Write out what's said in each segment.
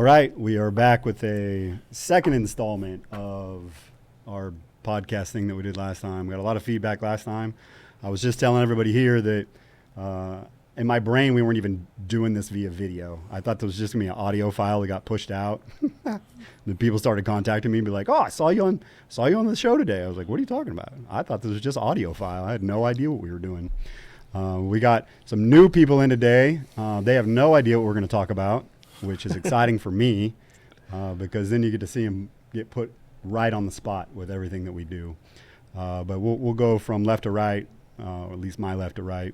All right, we are back with a second installment of our podcast thing that we did last time. We got a lot of feedback last time. I was just telling everybody here that in my brain we weren't even doing this via video. I thought there was just gonna be an audio file that got pushed out. Then people started contacting me and be like, "Oh, I saw you on the show today." I was like, "What are you talking about?" I thought this was just audio file. I had no idea what we were doing. We got some new people in today. They have no idea what we're going to talk about, which is exciting for me because then you get to see them get put right on the spot with everything that we do. But we'll go from left to right, or at least my left to right,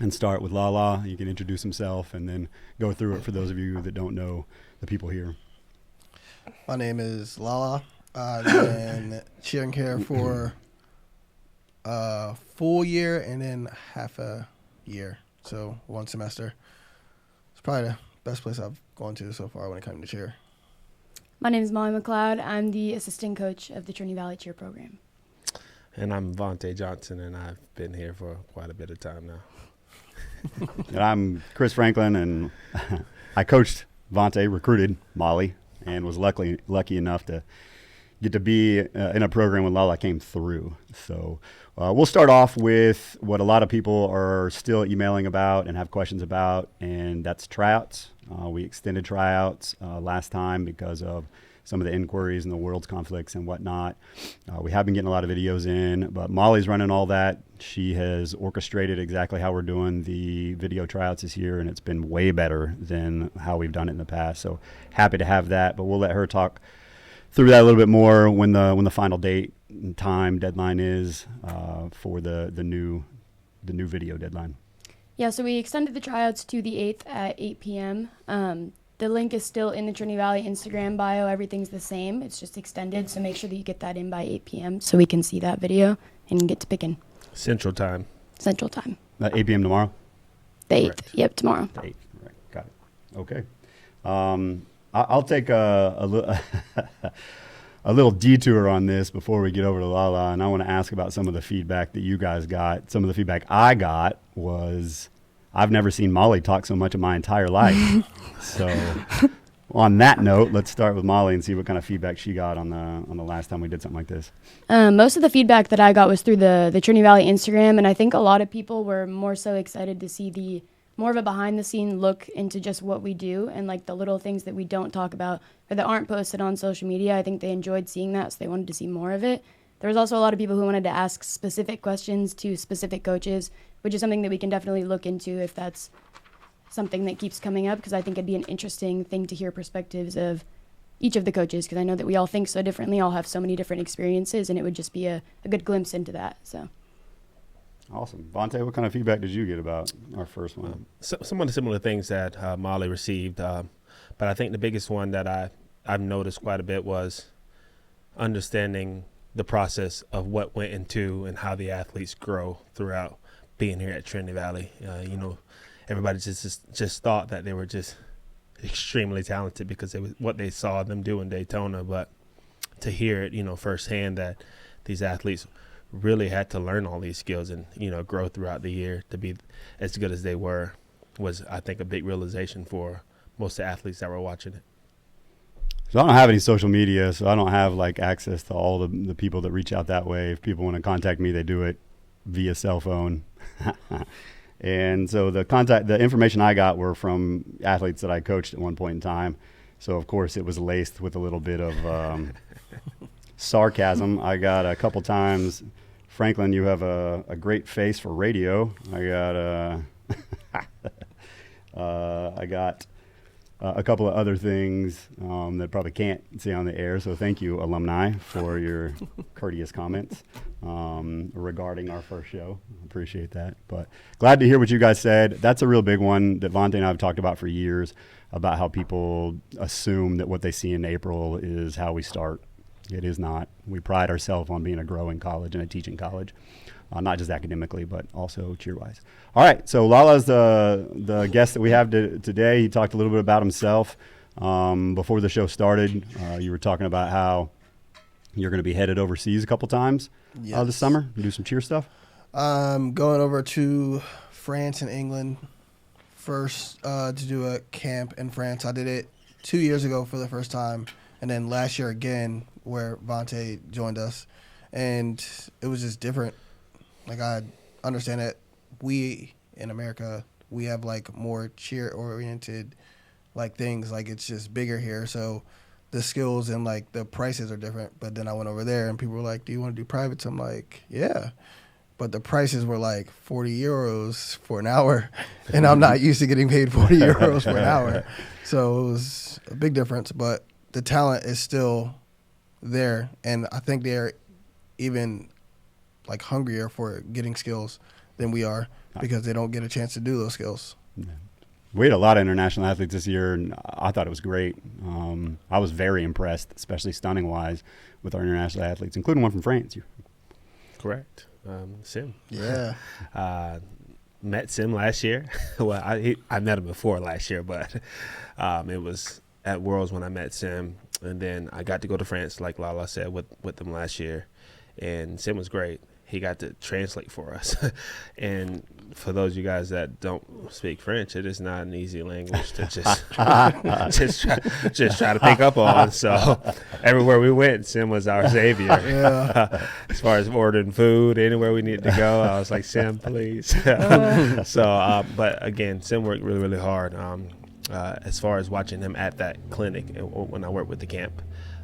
and start with Lala. He can introduce himself and then go through it for those of you that don't know the people here. My name is Lala. I've been cheering care for a full year and then half a year, so 1 semester. It's probably the best place I've gone to so far when it comes to cheer. My name is Molly McLeod. I'm the assistant coach of the Trinity Valley cheer program. And I'm Vontae Johnson, and I've been here for quite a bit of time now. And I'm Chris Franklin, and I coached Vontae, recruited Molly, and was lucky enough to get to be in a program when Lala came through. So we'll start off with what a lot of people are still emailing about and have questions about, and that's tryouts. We extended tryouts last time because of some of the inquiries and the world's conflicts and whatnot. We have been getting a lot of videos in, but Molly's running all that. She has orchestrated exactly how we're doing the video tryouts this year, and it's been way better than how we've done it in the past. So happy to have that, but we'll let her talk through that a little bit more when the final date and time deadline is for the new video deadline. Yeah, so we extended the tryouts to the 8th at 8 p.m. The link is still in the Trinity Valley Instagram bio. Everything's the same. It's just extended, so make sure that you get that in by 8 p.m. so we can see that video and get to picking. Central time. 8 p.m. tomorrow? The 8th. Correct. Yep, tomorrow. The 8th. Right. Got it. Okay. I'll take a little detour on this before we get over to Lala, and I want to ask about some of the feedback that you guys got. Some of the feedback I got was, I've never seen Molly talk so much in my entire life. So on that note, let's start with Molly and see what kind of feedback she got on the last time we did something like this. Most of the feedback that I got was through the Trinity Valley Instagram, and I think a lot of people were more so excited to see the more of a behind-the-scene look into just what we do and like the little things that we don't talk about or that aren't posted on social media. I think they enjoyed seeing that, so they wanted to see more of it. There was also a lot of people who wanted to ask specific questions to specific coaches, which is something that we can definitely look into if that's something that keeps coming up, because I think it'd be an interesting thing to hear perspectives of each of the coaches, because I know that we all think so differently, all have so many different experiences, and it would just be a good glimpse into that. So. Awesome. Vontae, what kind of feedback did you get about our first one? Some of the similar things that Molly received, but I think the biggest one that I've noticed quite a bit was understanding the process of what went into and how the athletes grow throughout being here at Trinity Valley. Everybody just thought that they were just extremely talented because it was what they saw them do in Daytona, but to hear it, firsthand that these athletes really had to learn all these skills and, grow throughout the year to be as good as they were was, I think, a big realization for most of the athletes that were watching it. So I don't have any social media, so I don't have access to all the people that reach out that way. If people want to contact me, they do it via cell phone. And so the information I got were from athletes that I coached at one point in time. So of course it was laced with a little bit of sarcasm. I got a couple times, Franklin, you have a great face for radio. I got a couple of other things that probably can't say on the air. So thank you, Alumni, for your courteous comments regarding our first show. Appreciate that. But glad to hear what you guys said. That's a real big one that Vontae and I have talked about for years, about how people assume that what they see in April is how we start. It is not. We pride ourselves on being a growing college and a teaching college, not just academically, but also cheer-wise. All right, so Lala's the guest that we have today. He talked a little bit about himself. Before the show started, you were talking about how you're going to be headed overseas a couple times this summer, do some cheer stuff. Going over to France and England first to do a camp in France. I did it 2 years ago for the first time, and then last year again where Vontae joined us, and it was just different. Like, I understand that we in America, we have like more cheer oriented like things, like it's just bigger here, so the skills and like the prices are different. But then I went over there and people were like, do you want to do privates? I'm like, yeah. But the prices were like 40 euros for an hour, and I'm not used to getting paid 40 euros for an hour. So it was a big difference, but the talent is still there, and I think they're even like hungrier for getting skills than we are because they don't get a chance to do those skills. We had a lot of international athletes this year, and I thought it was great. I was very impressed, especially stunning-wise, with our international athletes, including one from France. Correct. Sim. Yeah. Met Sim last year. Well, I met him before last year, but it was at Worlds when I met Sim. And then I got to go to France, like Lala said, with them last year. And Sim was great. He got to translate for us. And for those of you guys that don't speak French, it is not an easy language to just try to pick up on. So everywhere we went, Sim was our savior. Yeah. As far as ordering food, anywhere we needed to go, I was like, Sim, please. So, but again, Sim worked really, really hard. As far as watching him at that clinic when I worked with the camp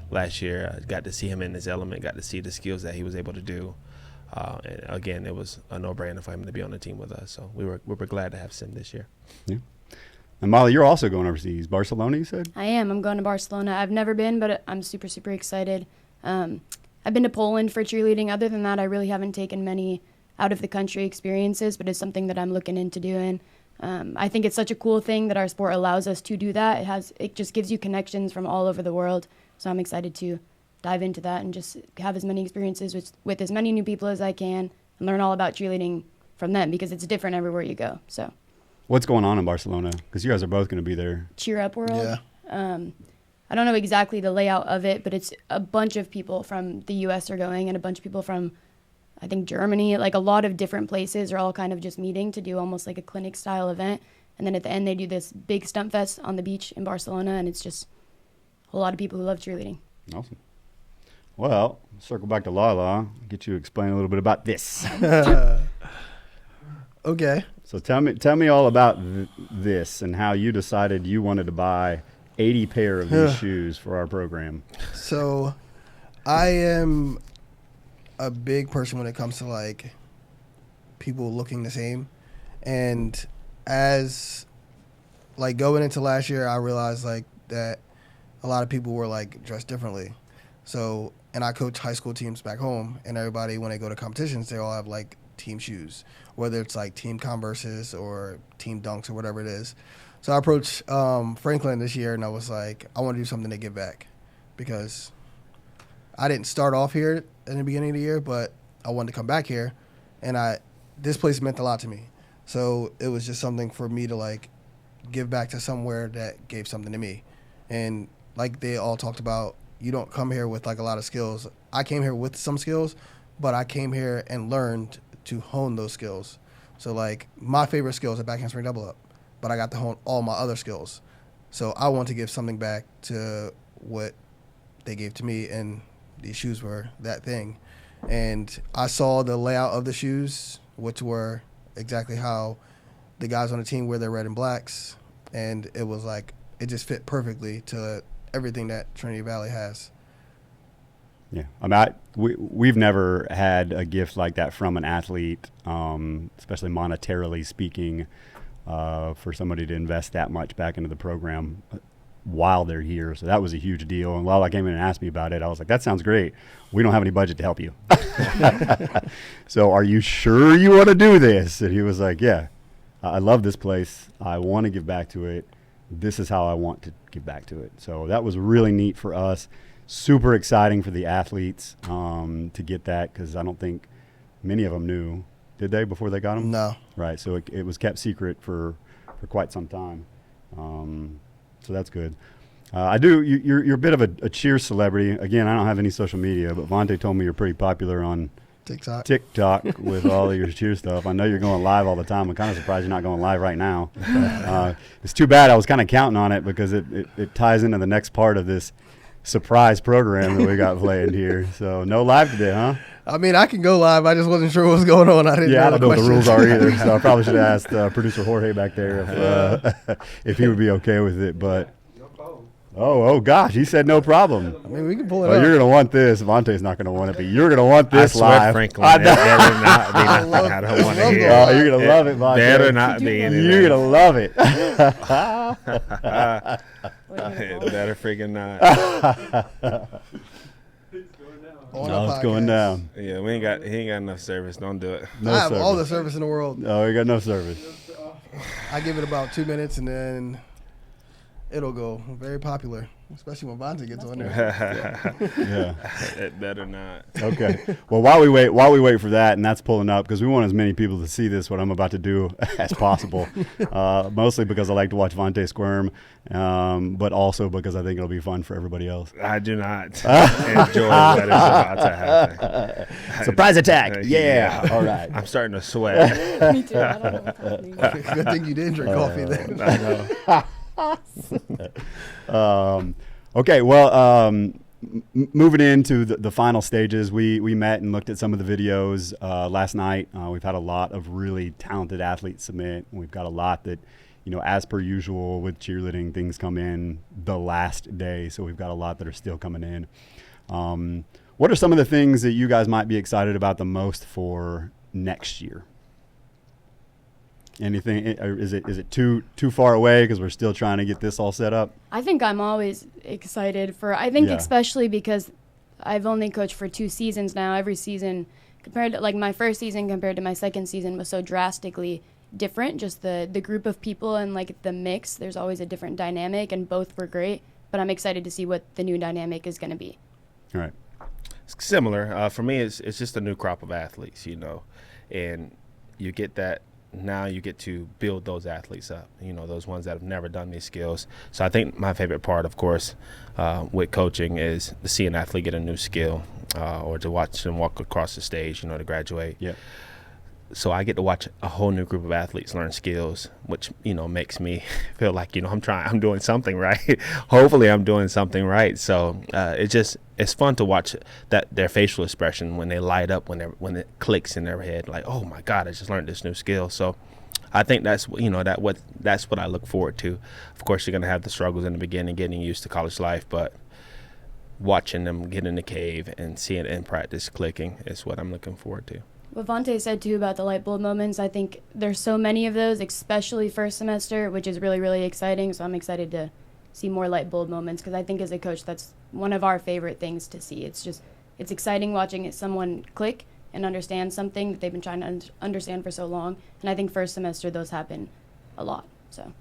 last year, I got to see him in his element, got to see the skills that he was able to do. And again, it was a no-brainer for him to be on the team with us. So we were glad to have Sim this year. Yeah. And Molly, you're also going overseas. Barcelona, you said? I am. I'm going to Barcelona. I've never been, but I'm super, super excited. I've been to Poland for cheerleading. Other than that, I really haven't taken many out-of-the-country experiences, but it's something that I'm looking into doing. I think it's such a cool thing that our sport allows us to do that. It just gives you connections from all over the world. So I'm excited to dive into that and just have as many experiences with as many new people as I can and learn all about cheerleading from them because it's different everywhere you go. So, what's going on in Barcelona? Because you guys are both going to be there. Cheer Up World. Yeah. I don't know exactly the layout of it, but it's a bunch of people from the U.S. are going and a bunch of people from, I think, Germany. Like a lot of different places are all kind of just meeting to do almost like a clinic-style event. And then at the end, they do this big stunt fest on the beach in Barcelona, and it's just a whole lot of people who love cheerleading. Awesome. Well, circle back to Lala, get you to explain a little bit about this. Okay. So tell me all about this and how you decided you wanted to buy 80 pair of these shoes for our program. So I am a big person when it comes to like people looking the same. And as like going into last year, I realized like that a lot of people were like dressed differently. So, and I coach high school teams back home, and everybody, when they go to competitions, they all have like team shoes, whether it's like team Converses or team Dunks or whatever it is. So I approached Franklin this year, and I was like, I want to do something to give back because I didn't start off here in the beginning of the year, but I wanted to come back here, and this place meant a lot to me. So it was just something for me to like give back to somewhere that gave something to me. And like they all talked about, you don't come here with like a lot of skills. I came here with some skills, but I came here and learned to hone those skills. So like my favorite skill is a backhand spring double up, but I got to hone all my other skills. So I want to give something back to what they gave to me, and these shoes were that thing. And I saw the layout of the shoes, which were exactly how the guys on the team wear their red and blacks, and it was like it just fit perfectly to everything that Trinity Valley has. Yeah, I mean, we've never had a gift like that from an athlete, especially monetarily speaking, for somebody to invest that much back into the program while they're here. So that was a huge deal. And Lala came in and asked me about it. I was like, that sounds great. We don't have any budget to help you. So are you sure you want to do this? And he was like, yeah, I love this place. I want to give back to it. This is how I want to give back to it. So that was really neat for us. Super exciting for the athletes to get that, because I don't think many of them knew, did they, before they got them? No. Right. So it was kept secret for quite some time. So that's good. You're a bit of a cheer celebrity. Again, I don't have any social media, but Vontae told me you're pretty popular on TikTok with all of your cheer stuff. I know you're going live all the time. I'm kind of surprised you're not going live right now. It's too bad. I was kind of counting on it because it ties into the next part of this surprise program that we got planned here. So no live today, huh? I mean, I can go live. I just wasn't sure what was going on. I didn't Yeah, I know don't know what the rules questions. are either. So I probably should have asked producer Jorge back there if he would be okay with it. But oh gosh, he said no problem. I mean, we can pull it Well, up. you're gonna want this. Vontae's not gonna want it, but you're gonna want I this swear, live. Franklin, I it know. better not be I nothing love- I don't I want to love hear. going Oh, you're gonna love it, Vontae. Better not be anything. You're gonna love it. It better freaking not. On No, the it's going podcast. down. Yeah, he ain't got enough service. Don't do it. No I have service. all the service in the world. Oh, you got no service. I give it about 2 minutes, and then it'll go very popular, especially when Vontae gets on there. Yeah. It better not. Okay. Well, while we wait for that, and that's pulling up because we want as many people to see this, what I'm about to do, as possible. Mostly because I like to watch Vontae squirm, but also because I think it'll be fun for everybody else. I do not enjoy what is about to happen. Surprise attack! Yeah. All right. I'm starting to sweat. Me too. I don't know what's happening. Good thing you didn't drink coffee then. I know. Okay, well, moving into the final stages, we met and looked at some of the videos last night. We've had a lot of really talented athletes submit. We've got a lot that, as per usual with cheerleading, things come in the last day. So we've got a lot that are still coming in. What are some of the things that you guys might be excited about the most for next year? Anything, or is it too far away because we're still trying to get this all set up? I think I'm always excited I think Yeah. especially because I've only coached for 2 seasons now. Every season compared to my first season compared to my second season was so drastically different. Just the group of people and the mix, there's always a different dynamic, and both were great. But I'm excited to see what the new dynamic is going to be. All right. It's similar. For me, it's just a new crop of athletes, and you get that. Now you get to build those athletes up, those ones that have never done these skills. So I think my favorite part, of course, with coaching is to see an athlete get a new skill or to watch them walk across the stage, to graduate. Yeah. So I get to watch a whole new group of athletes learn skills, which, makes me feel like, I'm doing something right. Hopefully I'm doing something right. So it's fun to watch their facial expression when they light up, when it clicks in their head, like, oh my God, I just learned this new skill. So I think that's what I look forward to. Of course, you're going to have the struggles in the beginning, getting used to college life, but watching them get in the cave and seeing it in practice clicking is what I'm looking forward to. What Vontae said too about the light bulb moments, I think there's so many of those, especially first semester, which is really, really exciting. So I'm excited to see more light bulb moments because I think as a coach, that's one of our favorite things to see. It's exciting watching someone click and understand something that they've been trying to understand for so long. And I think first semester, those happen a lot. So.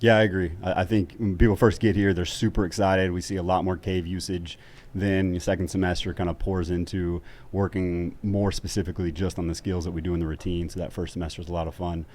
Yeah, I agree. I think when people first get here, they're super excited. We see a lot more cave usage. Then your second semester kind of pours into working more specifically just on the skills that we do in the routine. So that first semester is a lot of fun.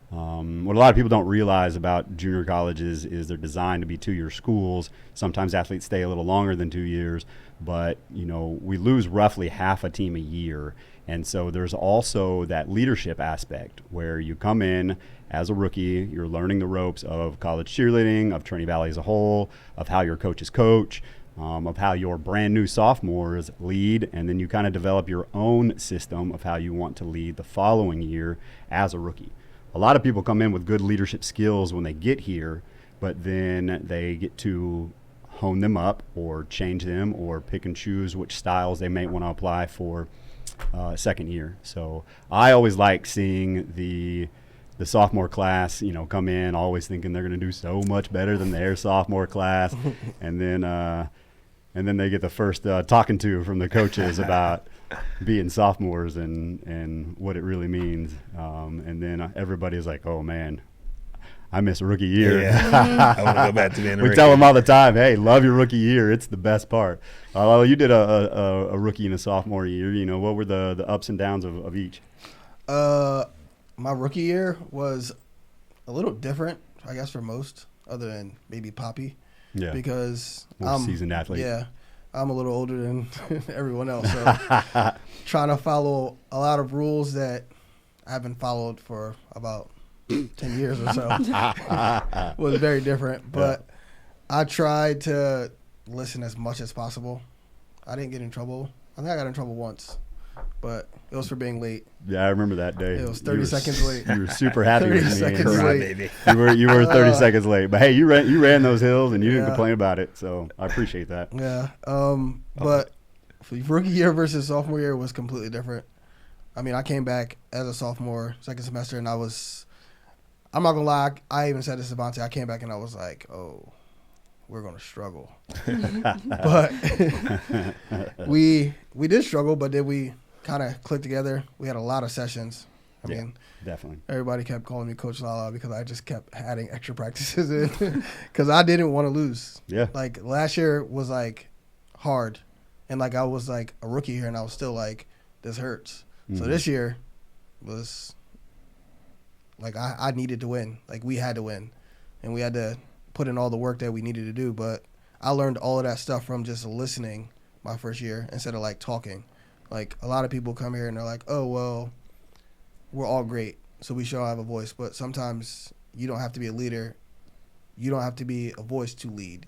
What a lot of people don't realize about junior colleges is they're designed to be 2-year schools. Sometimes athletes stay a little longer than 2 years, but we lose roughly half a team a year. And so there's also that leadership aspect where you come in as a rookie, you're learning the ropes of college cheerleading, of Trinity Valley as a whole, of how your coaches coach, of how your brand new sophomores lead, and then you kind of develop your own system of how you want to lead the following year as a rookie. A lot of people come in with good leadership skills when they get here, but then they get to hone them up or change them or pick and choose which styles they may want to apply for second year. So I always like seeing the sophomore class, come in always thinking they're going to do so much better than their sophomore class, and then they get the first talking to from the coaches about being sophomores and what it really means, and then everybody's like, oh man, I miss rookie year. Yeah. I want to go back to being a We rookie. tell them all the time, hey, love your rookie year. It's the best part. Well, you did a rookie and a sophomore year. What were the ups and downs of each? My rookie year was a little different, I guess, for most, other than maybe Poppy. Yeah. Because More seasoned athlete. Yeah. I'm a little older than everyone else, so trying to follow a lot of rules that I haven't followed for about 10 years or so was very different. But I tried to listen as much as possible. I didn't get in trouble. I think I got in trouble once, but it was for being late. Yeah, I remember that day. It was 30 seconds late. You were super happy 30 with me. seconds and late. Baby. You were 30 seconds late, but hey, you ran those hills and you didn't Yeah. complain about it, so I appreciate that. Yeah. But for rookie year versus sophomore year was completely different. I mean, I came back as a sophomore, second semester, and I'm not going to lie, I even said this to Devontae. I came back and I was like, oh, we're going to struggle. But we did struggle, but then we kind of clicked together. We had a lot of sessions. I mean, Definitely. everybody kept calling me Coach Lala because I just kept adding extra practices in because I didn't want to lose. Yeah. Like last year was like hard, and like I was like a rookie here, and I was still like, this hurts. So this year was like I needed to win. Like we had to win, and we had to put in all the work that we needed to do. But I learned all of that stuff from just listening my first year instead of like talking. Like a lot of people come here and they're like, oh well, we're all great, so we should all have a voice. But sometimes you don't have to be a leader. You don't have to be a voice to lead.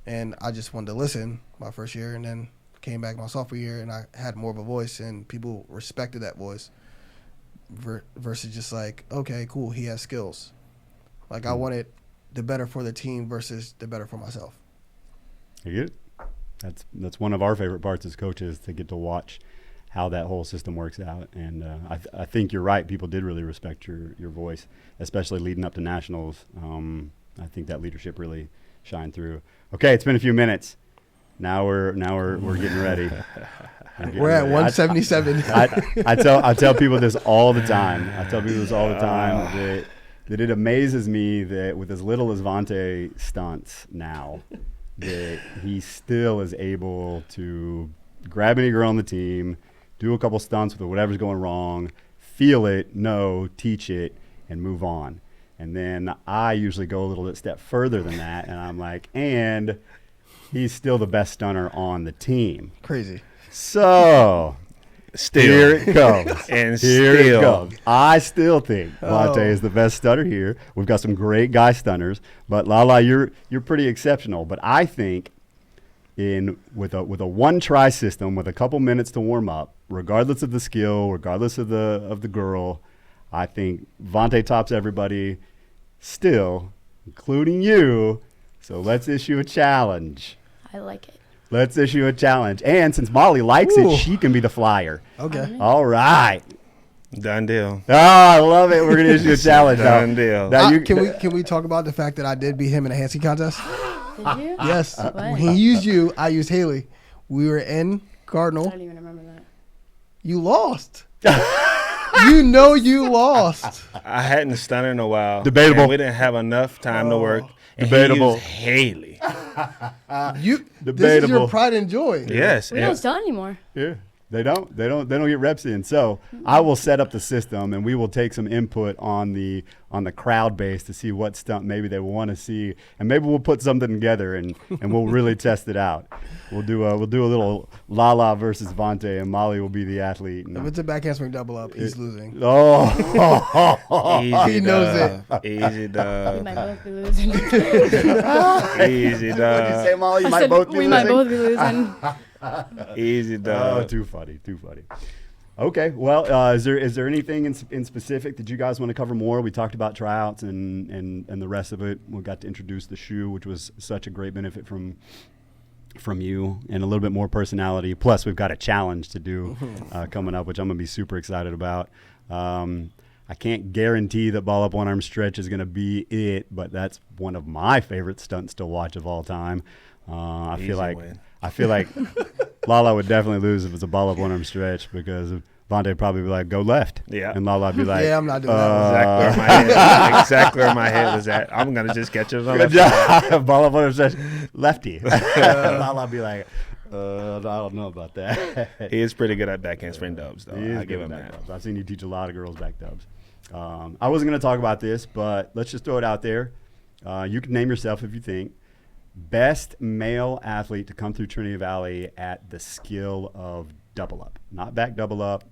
And I just wanted to listen my first year, and then came back my sophomore year, and I had more of a voice, and people respected that voice versus just like, okay, cool, he has skills. Like I wanted the better for the team versus the better for myself. You get it? That's one of our favorite parts as coaches, to get to watch how that whole system works out. And I think you're right. People did really respect your voice, especially leading up to nationals. I think that leadership really shined through. Okay, it's been a few minutes. Now we're getting ready. We're at 177. I tell people this all the time. That it amazes me that with as little as Vontae stunts now, that he still is able to grab any girl on the team, do a couple stunts with whatever's going wrong, feel it, know, teach it, and move on. And then I usually go a little bit step further than that, and I'm like, and he's still the best stunner on the team. Crazy. So here it comes. And Here it still. comes. I still think Vontae is the best stunner here. We've got some great guy stunners, but Lala, you're pretty exceptional. But I think with a one try system with a couple minutes to warm up, regardless of the skill, regardless of the girl, I think Vontae tops everybody still, including you. So let's issue a challenge. I like it. Let's issue a challenge. And since Molly likes Ooh. it, she can be the flyer. Okay. All right. Done deal. Oh, I love it. We're going to issue a challenge. Done deal. Now Can we talk about the fact that I did beat him in a Hansky contest? Did you? Yes. What? When he used you, I used Haley. We were in I Cardinal. don't even remember that. You lost. You know you lost. I hadn't stunned in a while. Debatable. And we didn't have enough time to work. And Debatable. He used Haley. This is Debatable. your pride and joy. Yes. We don't stun anymore. Yeah. They don't get reps in. So I will set up the system, and we will take some input on the crowd base to see what stunt maybe they want to see, and maybe we'll put something together and we'll really test it out. We'll do a little Lala versus Vontae, and Molly will be the athlete. If it's a back handspring double up, he's losing. Oh, Easy He knows dub. Easy We dub. might both be losing. Easy what'd you dub. say, Molly? You I might said both be we might losing? both be losing. Easy Oh, dub. too funny. Okay, well, is there anything in specific that you guys want to cover more? We talked about tryouts and the rest of it. We got to introduce the shoe, which was such a great benefit from you, and a little bit more personality. Plus, we've got a challenge to do coming up, which I'm going to be super excited about. I can't guarantee that ball up one arm stretch is going to be it, but that's one of my favorite stunts to watch of all time. I Easy feel like win. Lala would definitely lose if it's a ball up one arm stretch, because Vontae would probably be like, go left. Yeah. And Lala would be like, Yeah, I'm not doing that. Exactly where my head was at. I'm gonna just catch it on good the job. Ball up one arm stretch, lefty. Lala would be like, I don't know about that. He is pretty good at backhand spring dubs, though. He is I give good him at back that. dubs. I've seen you teach a lot of girls back dubs. I wasn't going to talk about this, but let's just throw it out there. You can name yourself if you think. Best male athlete to come through Trinity Valley at the skill of double up. Not back double up,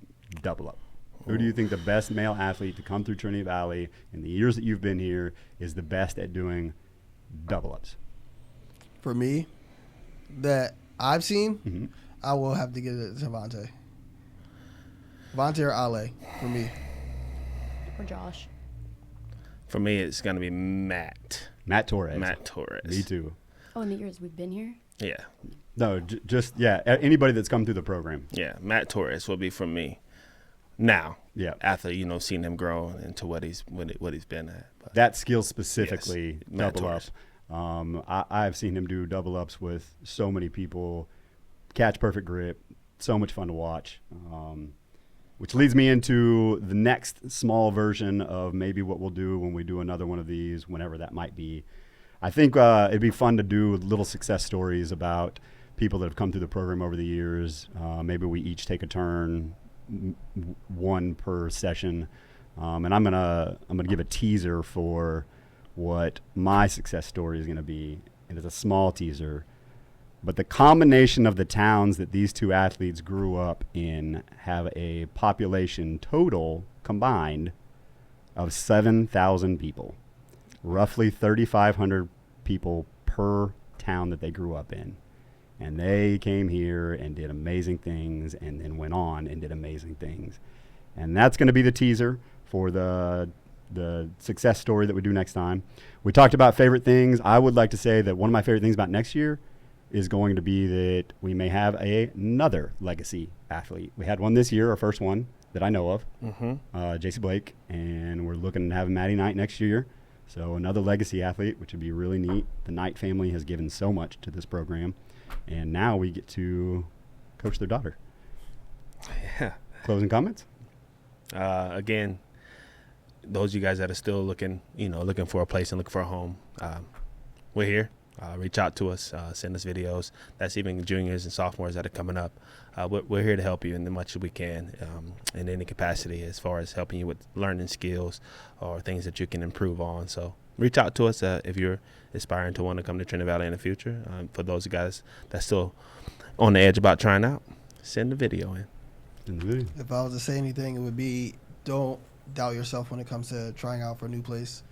double up. Who do you think the best male athlete to come through Trinity Valley in the years that you've been here is the best at doing double ups? For me, that I've seen, Mhm. I will have to give it to Vontae. Vontae or Ale for me. Or Josh. For me, it's going to be Matt. Matt Torres. Matt Torres. Me too. Oh, in the years we've been here? Yeah. No, just, anybody that's come through the program. Yeah. Matt Torres will be for me. Now, Yeah. after seeing him grow into what he's been at. But That skill specifically, Yes, Matt double up. Torres. I've seen him do double ups with so many people, catch perfect grip, so much fun to watch. Which leads me into the next small version of maybe what we'll do when we do another one of these, whenever that might be. I think it'd be fun to do little success stories about people that have come through the program over the years. Maybe we each take a turn, one per session, and I'm gonna give a teaser for what my success story is gonna be, and it's a small teaser. But the combination of the towns that these two athletes grew up in have a population total combined of 7,000 people, roughly 3,500 people per town that they grew up in. And they came here and did amazing things and then went on and did amazing things. And that's going to be the teaser for the success story that we do next time. We talked about favorite things. I would like to say that one of my favorite things about next year is going to be that we may have another legacy athlete. We had one this year, our first one that I know of, JC Blake, and we're looking to have Maddie Knight next year. So another legacy athlete, which would be really neat. The Knight family has given so much to this program, and now we get to coach their daughter. Yeah. Closing comments? Again, those of you guys that are still looking for a place and looking for a home, we're here. Reach out to us, send us videos. That's even juniors and sophomores that are coming up. We're here to help you in as much as we can in any capacity as far as helping you with learning skills or things that you can improve on. So reach out to us if you're aspiring to want to come to Trinity Valley in the future. For those guys that's still on the edge about trying out, send the video in. If I was to say anything, it would be don't doubt yourself when it comes to trying out for a new place,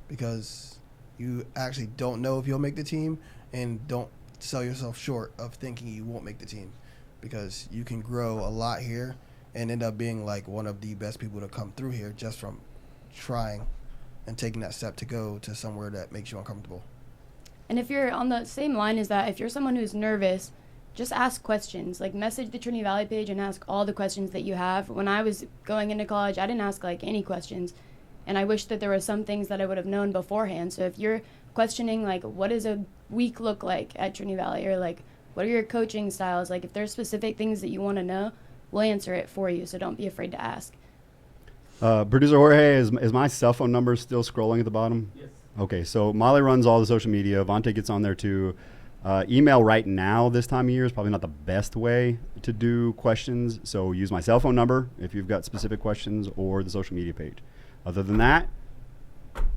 because you actually don't know if you'll make the team, and don't sell yourself short of thinking you won't make the team, because you can grow a lot here and end up being like one of the best people to come through here just from trying and taking that step to go to somewhere that makes you uncomfortable. And if you're on the same line as that, if you're someone who's nervous, just ask questions. Like, message the Trinity Valley page and ask all the questions that you have. When I was going into college, I didn't ask like any questions. And I wish that there were some things that I would have known beforehand. So if you're questioning, like, what does a week look like at Trinity Valley? Or, like, what are your coaching styles? Like, if there's specific things that you want to know, we'll answer it for you. So don't be afraid to ask. Producer Jorge, is my cell phone number still scrolling at the bottom? Yes. Okay, so Molly runs all the social media. Vontae gets on there too. Email right now this time of year is probably not the best way to do questions. So use my cell phone number if you've got specific questions, or the social media page. Other than that,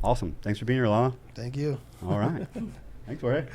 awesome. Thanks for being here, Lala. Thank you. All right. Thanks, Jorge.